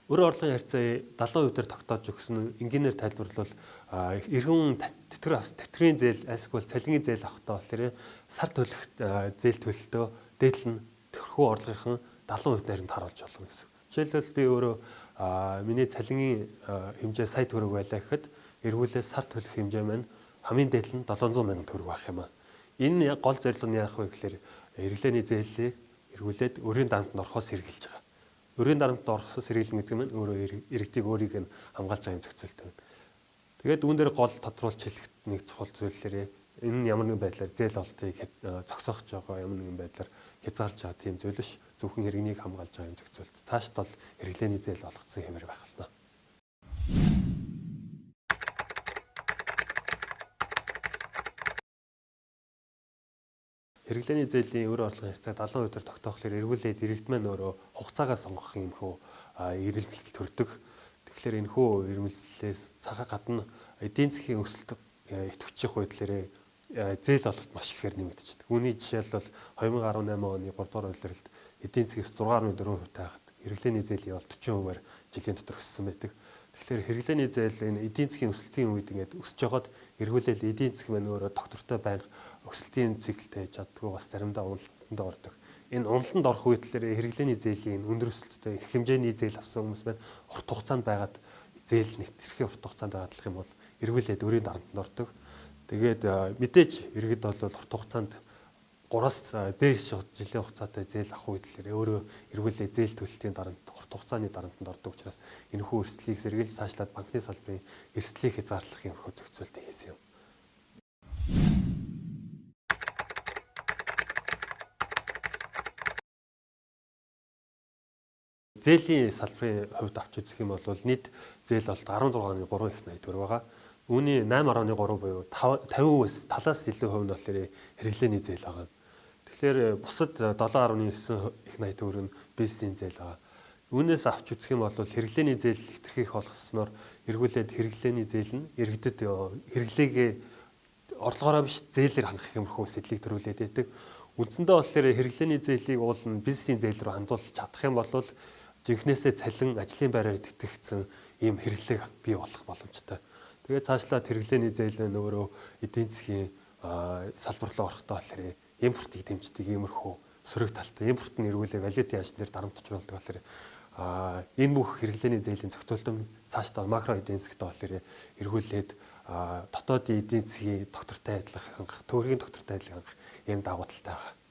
Өрөө орлогын харьцаа 70% дээр тогтоож өгсөн энгийнээр тайлбарлавал эргэн тэтгэврийн зээл эсвэл цалингийн зээл авахдаа болохоор сар төлөх зээл төлөлтөө дээдл нь тэрхүү орлогынхан 70% нарийн харуулж болно гэсэн. Жишээлбэл би өөрөө миний цалингийн хэмжээ сая төгрөг байлаа гэхэд эргүүлээ сар төлөх хэмжээ маань хамгийн дээдл нь 700 сая төгрөг байх юм аа. Энэ гол зорилго нь яах вэ гэхээр хэрэглээний зээлийг эргүүлээд өрийн дарамтанд орохоос сэргийлж байгаа. Өрийн дарамтанд орохоос сэргийлнэ гэдэг нь өөрөө иргэдийг өөрийг нь хамгаалж байгаа юм зохицуулттай байна. Тэгээд үүн дээр гол тодруулж хэлэх нэг чухал зүйлээрээ энэ нь ямар нэгэн байдлаар зээл олтыг зогсоохж байгаа ямар нэгэн байдлаар хязгаарч байгаа тийм зүйл биш. Зөвхөн иргэнийг хамгаалж байгаа юм зохицуулт. Цаашд бол хэрэглээний зээл олгоцсон хэмээр байх болно. Хэрэглээний зээлийн өр орлогын харьцаа 70% дээр тогтоохлоор эргүүлээд иргэд маань өөрөө хугацаагаа сонгох юм хөө ирэлцэл төрдөг. Тэгэхээр энэ хөө ирмэлцлээс цагаа гадна эдийн засгийн өсөлт идэвхжих байдлаараа зээл ололт маш ихээр нэмэгдчихэдэг. Үүний жишээлбэл 2018 оны 3 дугаар улирлд эдийн засгээс 6.4% таагаад хэрэглээний зээлийн бол 40%-аар жилийн дотор өссөн байдаг. Тэгэхээр хэрэглээний зээл энэ эдийн засгийн өсөлтийн үед ингээд өсөж жагаад эргүүлээл эдийн засаг маань өөрөө доктортой байнга өсөлтийн циклтэй чаддгүй бас заримдаа уналтанд ордог. Энэ уналтанд орох үедлээр хэрэглээний зээлийн өндөр өсөлттэй их хэмжээний зээл авсан хүмүүс маань урт хугацаанд байгаад зээл нь тэрхий урт хугацаанд байгаадах юм бол эргүүлээд өрийн дарамтанд ордог. Тэгээд мэдээж иргэд бол урт хугацаанд 3-аас дээш жилийн хугацаатай зээл авах үедлээр өөрөө эргүүлээ зээл төлөлтийн дарамт урт хугацааны дарамтанд ордог учраас энэхүү эрсдлийг сэргийлж цаашлаад банкны салбарын эрсдлийг хязгаарлах юм хөө зохицуултыг хийсэн юм. Зээлийн салбарын хувьд авч үзэх юм бол нийт зээл болт 16.3 их найдвар байгаа. Үүний 8.3 буюу 50%-аас талаас илүү хувь нь болохоор хэрэглээний зээл байгаа. Тэгэхээр бусад 7.9 их найдвар нь бизнесийн зээл байгаа. Үүнээс авч үзэх юм бол хэрэглээний зээл хэтэрхий их болгосноор эргүүлээд хэрэглээний зээл нь иргэдэд хэрэглээгээ орлогоороо биш зээлээр хангах юмрхүү сэтлийг төрүүлээд байдаг. Үндсэндээ болохоор хэрэглээний зээлийг уул нь бизнесийн зээл рүү хандуулж чадах юм бол жинхнээсээ цалин ажлын байраар тэтгэгдсэн ийм хэрэглээг бий болох боломжтой. Тэгээд цаашлаад хэрэглээний зээл нь өөрөө эдийн засгийн салбар руу орохдоо болохоор импортыг дэмждэг иймэрхүү сөрөг талтай. Импорт нь эргүүлээ валютын ханш дээр дарамт учруулдаг болохоор энэ бүх хэрэглээний зээлийн зохицуултын цаашдаа макро эдийн засгт болохоор эргүүлээд дотоодын эдийн засгийн доктортой адилхан хангах, төгрөгийн доктортой адилхан хангах ийм давуу талтай байгаа.